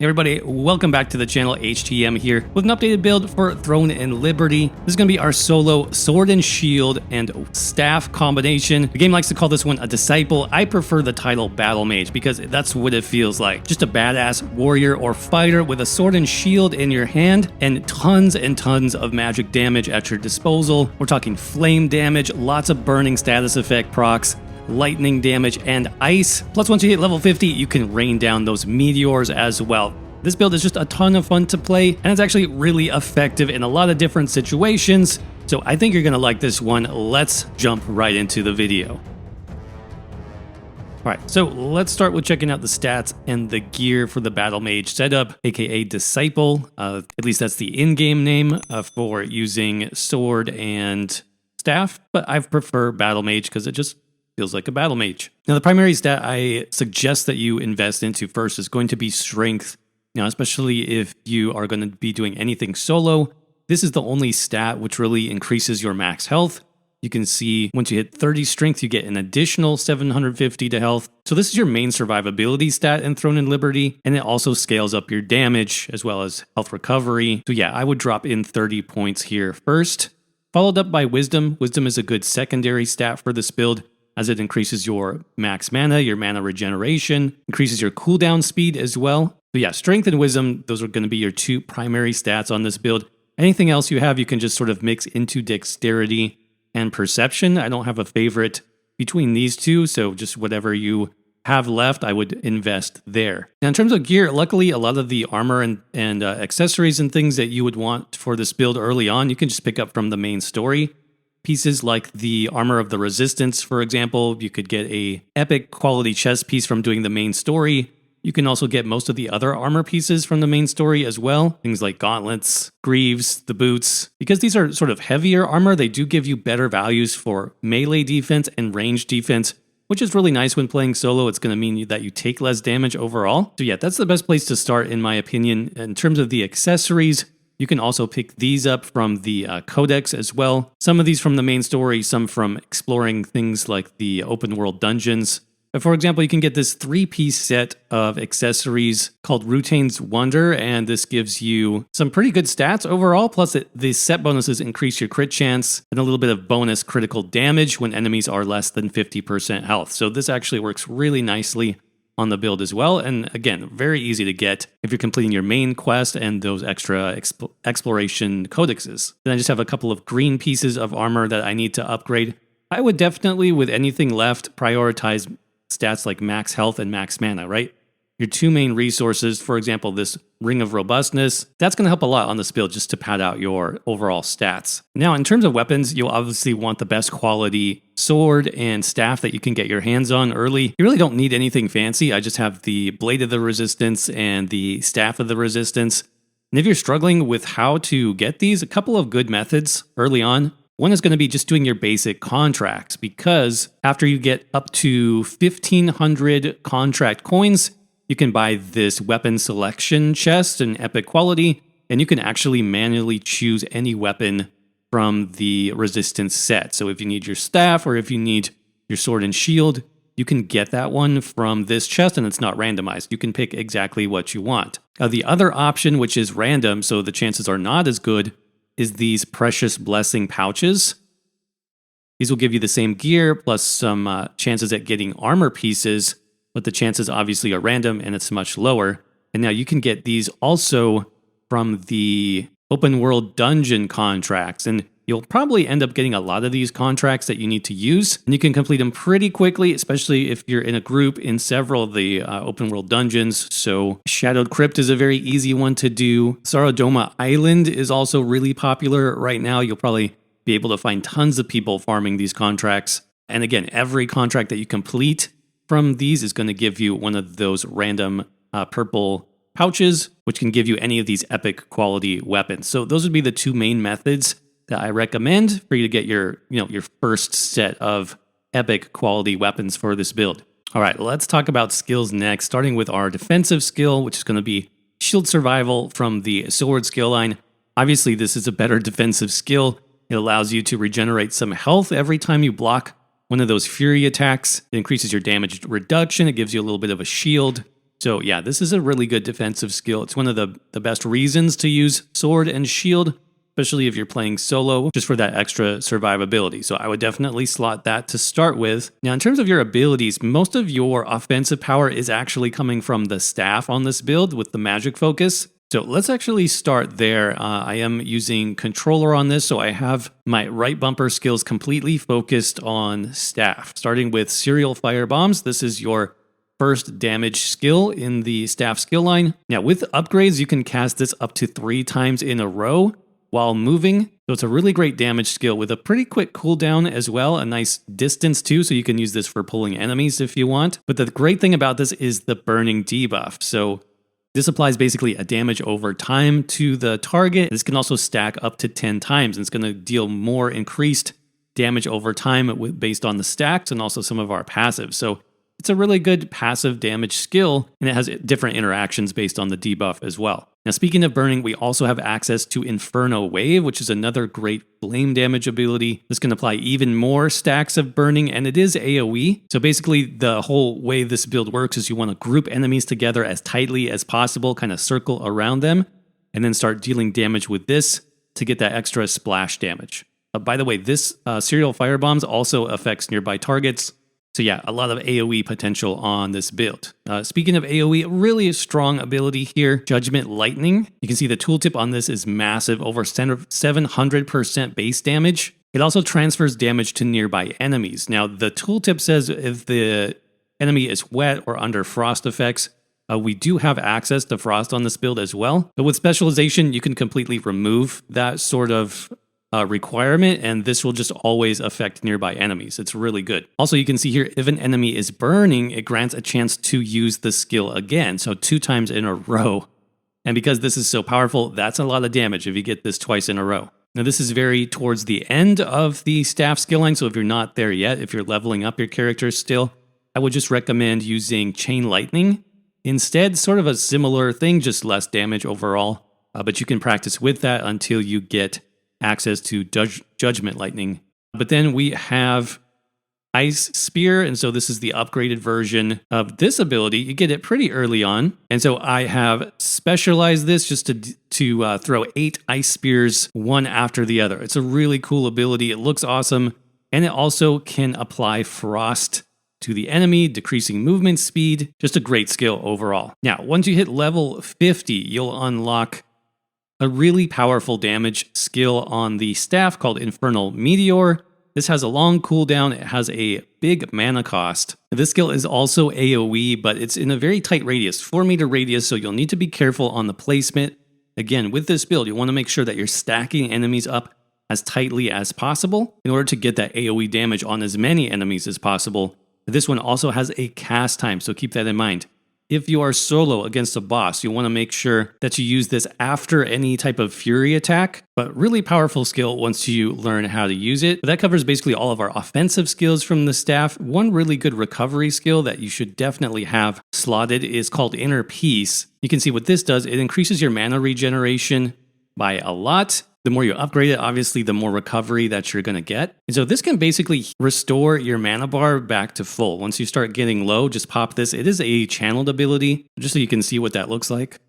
Hey everybody, welcome back to the channel. HTM here with an updated build for Throne and Liberty. This is going to be our solo sword and shield and staff combination. The game likes to call this one a disciple. I prefer the title Battle Mage because that's what it feels like. Just a badass warrior or fighter with a sword and shield in your hand and tons of magic damage at your disposal. We're talking flame damage, lots of burning status effect procs, lightning damage, and ice. Plus, once you hit level 50, you can rain down those meteors as well. This build is just a ton of fun to play, and it's actually really effective in a lot of different situations, so I think you're going to like this one. Let's jump right into the video. Alright, so let's start with checking out the stats and the gear for the Battle Mage setup, aka Disciple. At least that's the in-game name for using sword and staff, but I prefer Battle Mage because it just feels like a battle mage. Now, the primary stat I suggest that you invest into first is going to be strength. Now, especially if you are going to be doing anything solo, this is the only stat which really increases your max health. You can see once you hit 30 strength, you get an additional 750 to health. So this is your main survivability stat in Throne and Liberty, and it also scales up your damage as well as health recovery. So yeah, I would drop in 30 points here first, followed up by wisdom. Wisdom is a good secondary stat for this build, as it increases your max mana, your mana regeneration, increases your cooldown speed as well. But yeah, strength and wisdom, those are going to be your two primary stats on this build. Anything else you have, you can just sort of mix into dexterity and perception. I don't have a favorite between these two, so just whatever you have left, I would invest there. Now, in terms of gear, luckily, a lot of the armor and accessories and things that you would want for this build early on, you can just pick up from the main story. Pieces like the Armor of the Resistance, for example, you could get a epic quality chest piece from doing the main story. You can also get most of the other armor pieces from the main story as well. Things like gauntlets, greaves, the boots. Because these are sort of heavier armor, they do give you better values for melee defense and range defense, which is really nice when playing solo. It's going to mean that you take less damage overall. So yeah, that's the best place to start in my opinion. In terms of the accessories, you can also pick these up from the codex as well. Some of these from the main story, some from exploring things like the open world dungeons. For example, you can get this 3-piece set of accessories called Rutane's Wonder, and this gives you some pretty good stats overall, plus the set bonuses increase your crit chance and a little bit of bonus critical damage when enemies are less than 50% health. So this actually works really nicely on the build as well, and again, very easy to get if you're completing your main quest and those extra exploration codexes. Then I just have a couple of green pieces of armor that I need to upgrade. I would definitely, with anything left, prioritize stats like max health and max mana, right? Your two main resources, for example, this Ring of Robustness, that's going to help a lot on this build just to pad out your overall stats. Now, in terms of weapons, you'll obviously want the best quality sword and staff that you can get your hands on early. You really don't need anything fancy. I just have the Blade of the Resistance and the Staff of the Resistance. And if you're struggling with how to get these, a couple of good methods early on. One is going to be just doing your basic contracts, because after you get up to 1,500 contract coins, you can buy this weapon selection chest in epic quality, and you can actually manually choose any weapon from the resistance set. So if you need your staff or if you need your sword and shield, you can get that one from this chest, and it's not randomized. You can pick exactly what you want. The other option, which is random, so the chances are not as good, is these Precious Blessing pouches. These will give you the same gear plus some chances at getting armor pieces, but the chances obviously are random and it's much lower. And now you can get these also from the open world dungeon contracts, and you'll probably end up getting a lot of these contracts that you need to use, and you can complete them pretty quickly, especially if you're in a group in several of the open world dungeons. So Shadowed Crypt is a very easy one to do. Saradoma Island is also really popular right now. You'll probably be able to find tons of people farming these contracts. And again, every contract that you complete from these is going to give you one of those random purple pouches, which can give you any of these epic quality weapons. So those would be the two main methods that I recommend for you to get your first set of epic quality weapons for this build. All right, let's talk about skills next, starting with our defensive skill, which is going to be Shield Survival from the sword skill line. Obviously, this is a better defensive skill. It allows you to regenerate some health every time you block one of those fury attacks. It increases your damage reduction. It gives you a little bit of a shield. So yeah, this is a really good defensive skill. It's one of the best reasons to use sword and shield, especially if you're playing solo, just for that extra survivability. So I would definitely slot that to start with. Now, in terms of your abilities, most of your offensive power is actually coming from the staff on this build with the magic focus. So let's actually start there. I am using controller on this, so I have my right bumper skills completely focused on staff. Starting with serial fire bombs, this is your first damage skill in the staff skill line. Now with upgrades, you can cast this up to 3 times in a row while moving. So it's a really great damage skill with a pretty quick cooldown as well, a nice distance too, so you can use this for pulling enemies if you want. But the great thing about this is the burning debuff. So this applies basically a damage over time to the target. This can also stack up to 10 times, and it's going to deal more increased damage over time based on the stacks and also some of our passives. So it's a really good passive damage skill, and it has different interactions based on the debuff as well. Now, speaking of burning, we also have access to Inferno Wave, which is another great flame damage ability. This can apply even more stacks of burning, and it is AOE. So basically, the whole way this build works is you want to group enemies together as tightly as possible, kind of circle around them, and then start dealing damage with this to get that extra splash damage. By the way, this serial firebombs also affects nearby targets. So yeah, a lot of AoE potential on this build. Speaking of AoE, really a strong ability here, Judgment Lightning. You can see the tooltip on this is massive, over 700% base damage. It also transfers damage to nearby enemies. Now, the tooltip says if the enemy is wet or under frost effects, we do have access to frost on this build as well. But with Specialization, you can completely remove that sort of requirement, and this will just always affect nearby enemies. It's really good. Also, you can see here, if an enemy is burning, it grants a chance to use the skill again, so 2 times in a row. And because this is so powerful, that's a lot of damage if you get this twice in a row. Now, this is very towards the end of the staff skill line, so if you're not there yet, if you're leveling up your character still, I would just recommend using Chain Lightning instead. Sort of a similar thing, just less damage overall, but you can practice with that until you get access to Judgment Lightning. But then we have Ice Spear, and so this is the upgraded version of this ability. You get it pretty early on, and so I have specialized this just to throw 8 Ice Spears one after the other. It's a really cool ability. It looks awesome, and it also can apply frost to the enemy, decreasing movement speed. Just a great skill overall. Now, once you hit level 50, you'll unlock a really powerful damage skill on the staff called Infernal Meteor. This has a long cooldown. It has a big mana cost. This skill is also AoE, but it's in a very tight radius, 4-meter radius, so you'll need to be careful on the placement. Again, with this build, you want to make sure that you're stacking enemies up as tightly as possible in order to get that AoE damage on as many enemies as possible. This one also has a cast time, so keep that in mind. If you are solo against a boss, you want to make sure that you use this after any type of fury attack, but really powerful skill once you learn how to use it. But that covers basically all of our offensive skills from the staff. One really good recovery skill that you should definitely have slotted is called Inner Peace. You can see what this does. It increases your mana regeneration by a lot. The more you upgrade it, obviously, the more recovery that you're going to get. And so this can basically restore your mana bar back to full. Once you start getting low, just pop this. It is a channeled ability, just so you can see what that looks like.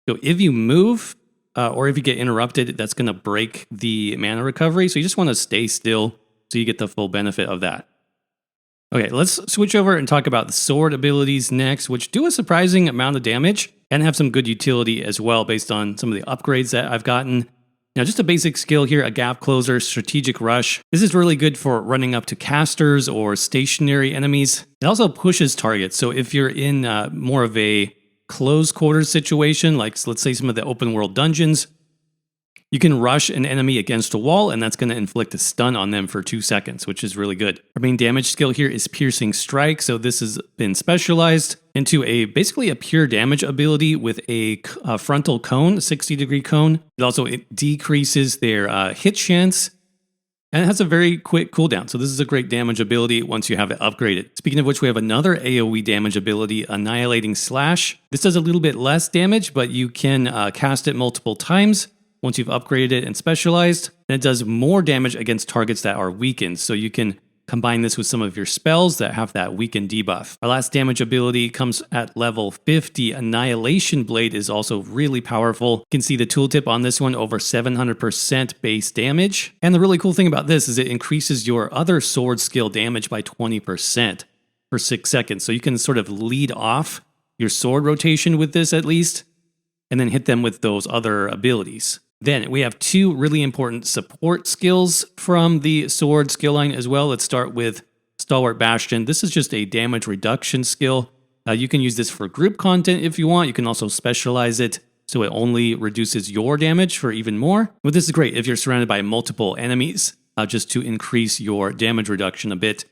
So if you move, or if you get interrupted, that's going to break the mana recovery. So you just want to stay still so you get the full benefit of that. Okay, let's switch over and talk about the sword abilities next, which do a surprising amount of damage and have some good utility as well based on some of the upgrades that I've gotten. Now, just a basic skill here, a gap closer, strategic rush. This is really good for running up to casters or stationary enemies. It also pushes targets. So if you're in more of a close quarters situation, like let's say some of the open world dungeons, you can rush an enemy against a wall, and that's going to inflict a stun on them for 2 seconds, which is really good. Our main damage skill here is Piercing Strike, so this has been specialized into basically a pure damage ability with a frontal cone, a 60-degree cone. It decreases their hit chance, and it has a very quick cooldown, so this is a great damage ability once you have it upgraded. Speaking of which, we have another AoE damage ability, Annihilating Slash. This does a little bit less damage, but you can cast it multiple times once you've upgraded it and specialized, and it does more damage against targets that are weakened. So you can combine this with some of your spells that have that weaken debuff. Our last damage ability comes at level 50. Annihilation Blade is also really powerful. You can see the tooltip on this one, over 700% base damage. And the really cool thing about this is it increases your other sword skill damage by 20% for 6 seconds. So you can sort of lead off your sword rotation with this at least, and then hit them with those other abilities. Then we have 2 really important support skills from the sword skill line as well. Let's start with Stalwart Bastion. This is just a damage reduction skill. You can use this for group content if you want. You can also specialize it so it only reduces your damage for even more. But this is great if you're surrounded by multiple enemies, just to increase your damage reduction a bit.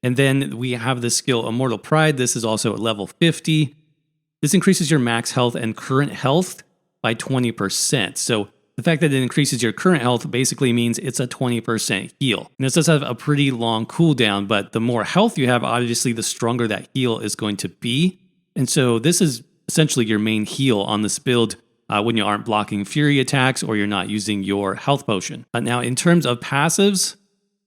And then we have the skill Immortal Pride. This is also at level 50. This increases your max health and current health by 20%. So the fact that it increases your current health basically means it's a 20% heal. And this does have a pretty long cooldown, but the more health you have, obviously, the stronger that heal is going to be. And so this is essentially your main heal on this build when you aren't blocking fury attacks or you're not using your health potion. Now, in terms of passives,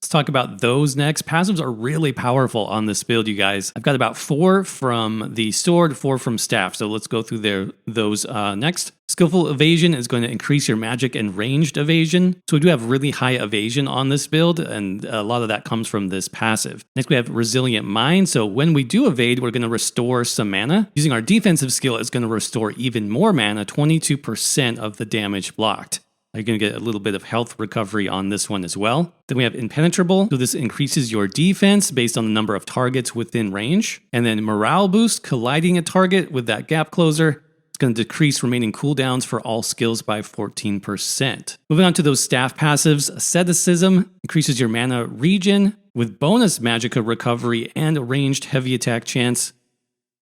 let's talk about those next. Passives are really powerful on this build, you guys. I've got about 4 from the sword, 4 from staff. So let's go through those next. Skillful Evasion is going to increase your magic and ranged evasion. So we do have really high evasion on this build, and a lot of that comes from this passive. Next, we have Resilient Mind. So when we do evade, we're going to restore some mana. Using our defensive skill, it's going to restore even more mana, 22% of the damage blocked. You're going to get a little bit of health recovery on this one as well. Then we have Impenetrable. So this increases your defense based on the number of targets within range. And then Morale Boost, colliding a target with that gap closer. It's going to decrease remaining cooldowns for all skills by 14%. Moving on to those staff passives. Asceticism increases your mana regen with bonus magicka recovery and ranged heavy attack chance.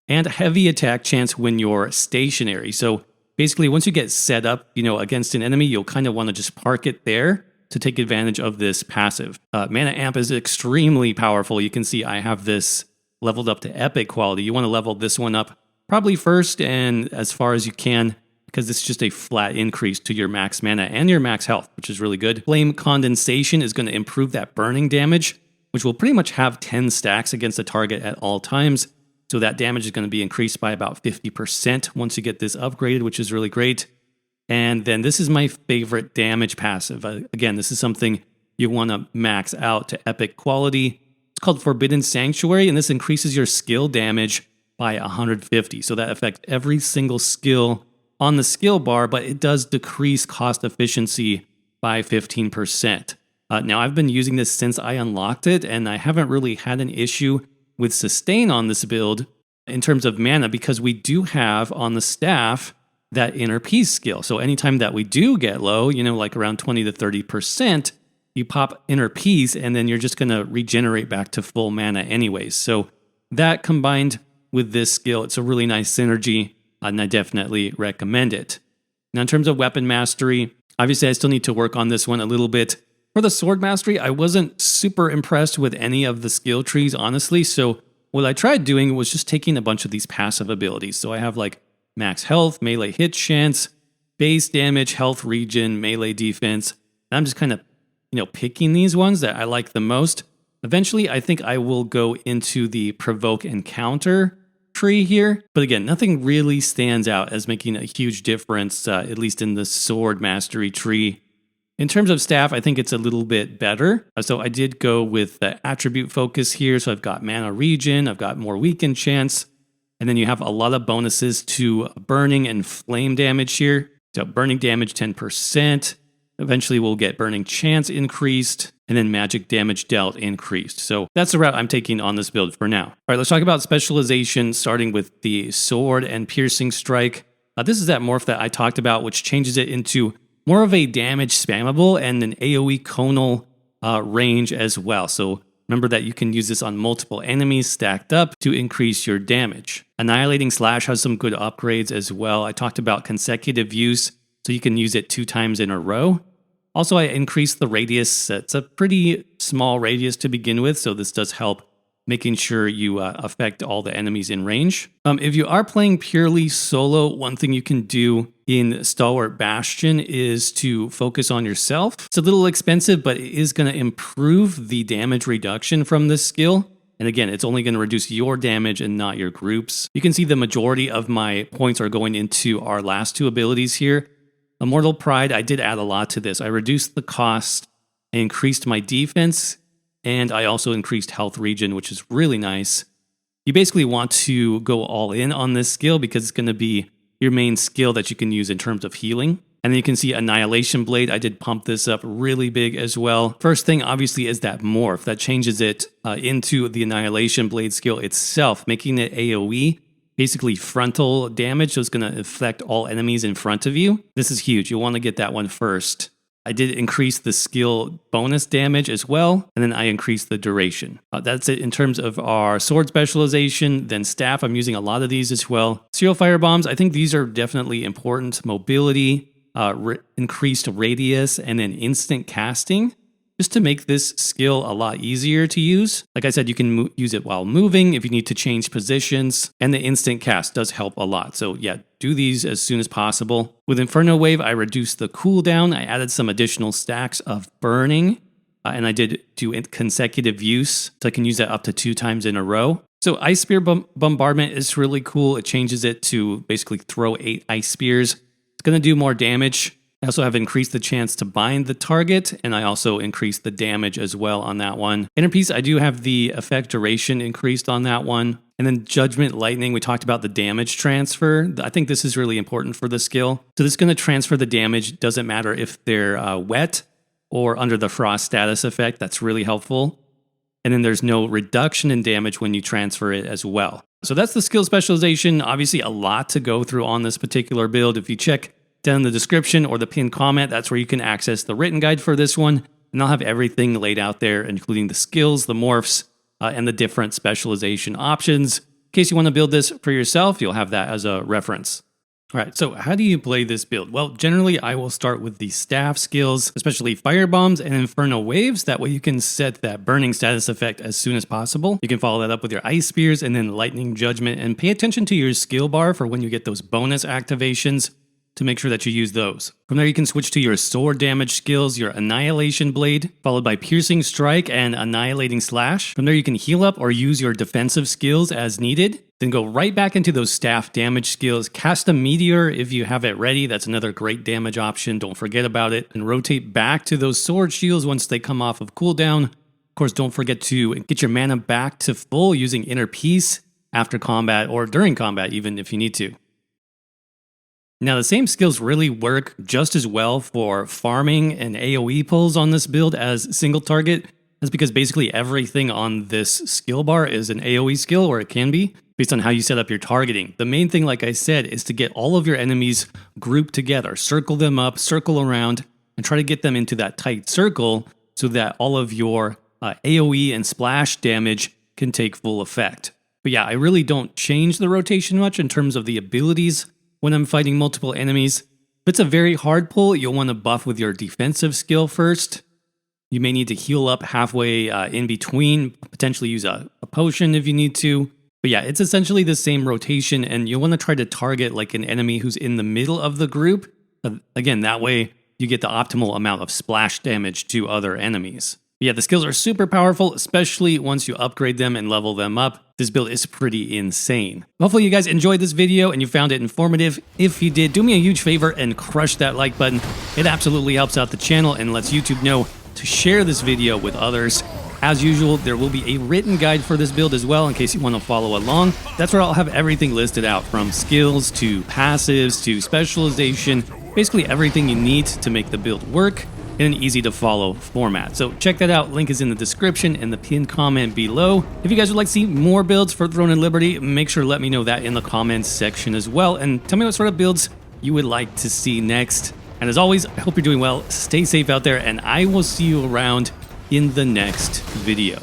And heavy attack chance when you're stationary. So basically, once you get set up, against an enemy, you'll kind of want to just park it there to take advantage of this passive. Mana Amp is extremely powerful. You can see I have this leveled up to epic quality. You want to level this one up probably first and as far as you can, because it's just a flat increase to your max mana and your max health, which is really good. Flame Condensation is going to improve that burning damage, which will pretty much have 10 stacks against the target at all times. So that damage is going to be increased by about 50% once you get this upgraded, which is really great. And then this is my favorite damage passive. Again, this is something you want to max out to epic quality. It's called Forbidden Sanctuary, and this increases your skill damage by 150. So that affects every single skill on the skill bar, but it does decrease cost efficiency by 15%. Now, I've been using this since I unlocked it, and I haven't really had an issue with sustain on this build in terms of mana, because we do have on the staff that Inner Peace skill. So anytime that we do get low, like around 20 to 30%, you pop Inner Peace and then you're just going to regenerate back to full mana anyways. So that combined with this skill, it's a really nice synergy, and I definitely recommend it. Now, in terms of weapon mastery, obviously I still need to work on this one a little bit. For the sword mastery, I wasn't super impressed with any of the skill trees, honestly. So what I tried doing was just taking a bunch of these passive abilities. So I have like max health, melee hit chance, base damage, health regen, melee defense. And I'm just kind of, picking these ones that I like the most. Eventually, I think I will go into the provoke encounter tree here. But again, nothing really stands out as making a huge difference, at least in the sword mastery tree. In terms of staff, I think it's a little bit better. So I did go with the attribute focus here. So I've got mana regen, I've got more weaken chance, and then you have a lot of bonuses to burning and flame damage here. So burning damage 10%. Eventually we'll get burning chance increased, and then magic damage dealt increased. So that's the route I'm taking on this build for now. All right, let's talk about specialization, starting with the sword and piercing strike. This is that morph that I talked about, which changes it into more of a damage spammable and an AOE conal range as well. So remember that you can use this on multiple enemies stacked up to increase your damage. Annihilating Slash has some good upgrades as well. I talked about consecutive use, so you can use it 2 times in a row. Also, I increased the radius. It's a pretty small radius to begin with, so this does help making sure you affect all the enemies in range. If you are playing purely solo, one thing you can do in Stalwart Bastion is to focus on yourself. It's a little expensive, but it is going to improve the damage reduction from this skill. And again, it's only going to reduce your damage and not your groups. You can see the majority of my points are going into our last two abilities here. Immortal Pride, I did add a lot to this. I reduced the cost, I increased my defense, and I also increased health regen, which is really nice. You basically want to go all in on this skill because it's going to be your main skill that you can use in terms of healing. And then you can see Annihilation Blade. I did pump this up really big as well. First thing, obviously, is that morph. That changes it into the Annihilation Blade skill itself, making it AOE, basically frontal damage. So it's going to affect all enemies in front of you. This is huge. You'll want to get that one first. I did increase the skill bonus damage as well, and then I increased the duration. That's it in terms of our sword specialization. Then staff, I'm using a lot of these as well. Serial fire bombs, I think these are definitely important. Mobility, increased radius, and then instant casting, just to make this skill a lot easier to use. Like I said, you can use it while moving if you need to change positions, and the instant cast does help a lot. So yeah, do these as soon as possible. With Inferno Wave, I reduced the cooldown. I added some additional stacks of burning, and I did do consecutive use, so I can use that up to 2 times in a row. So Ice Spear Bombardment is really cool. It changes it to basically throw 8 ice spears. It's going to do more damage. I also have increased the chance to bind the target, and I also increased the damage as well on that one. Inner Peace, I do have the effect duration increased on that one. And then Judgment Lightning, we talked about the damage transfer. I think this is really important for the skill. So this is going to transfer the damage. Doesn't matter if they're wet or under the frost status effect. That's really helpful. And then there's no reduction in damage when you transfer it as well. So that's the skill specialization. Obviously, a lot to go through on this particular build. If you check down in the description or the pinned comment, that's where you can access the written guide for this one. And I'll have everything laid out there, including the skills, the morphs, and the different specialization options. In case you want to build this for yourself, you'll have that as a reference. All right, so how do you play this build? Well, generally, I will start with the staff skills, especially fire bombs and inferno waves. That way you can set that burning status effect as soon as possible. You can follow that up with your ice spears and then lightning judgment, and pay attention to your skill bar for when you get those bonus activations to make sure that you use those. From there, you can switch to your sword damage skills, your Annihilation Blade, followed by Piercing Strike and Annihilating Slash. From there, you can heal up or use your defensive skills as needed. Then go right back into those staff damage skills. Cast a Meteor if you have it ready. That's another great damage option. Don't forget about it. And rotate back to those sword shields once they come off of cooldown. Of course, don't forget to get your mana back to full using Inner Peace after combat or during combat, even if you need to. Now, the same skills really work just as well for farming and AoE pulls on this build as single target. That's because basically everything on this skill bar is an AoE skill, or it can be, based on how you set up your targeting. The main thing, like I said, is to get all of your enemies grouped together. Circle them up, circle around, and try to get them into that tight circle so that all of your AoE and splash damage can take full effect. But yeah, I really don't change the rotation much in terms of the abilities when I'm fighting multiple enemies. If it's a very hard pull, you'll want to buff with your defensive skill first. You may need to heal up halfway in between, potentially use a potion if you need to. But yeah, it's essentially the same rotation, and you'll want to try to target like an enemy who's in the middle of the group. Again, that way you get the optimal amount of splash damage to other enemies. But yeah, the skills are super powerful, especially once you upgrade them and level them up. This build is pretty insane. Hopefully you guys enjoyed this video and you found it informative. If you did, do me a huge favor and crush that like button. It absolutely helps out the channel and lets YouTube know to share this video with others. As usual, there will be a written guide for this build as well in case you want to follow along. That's where I'll have everything listed out, from skills to passives to specialization, basically everything you need to make the build work in an easy to follow format. So check that out. Link is in the description and the pinned comment below. If you guys would like to see more builds for Throne and Liberty, make sure to let me know that in the comments section as well. And tell me what sort of builds you would like to see next. And as always, I hope you're doing well. Stay safe out there, and I will see you around in the next video.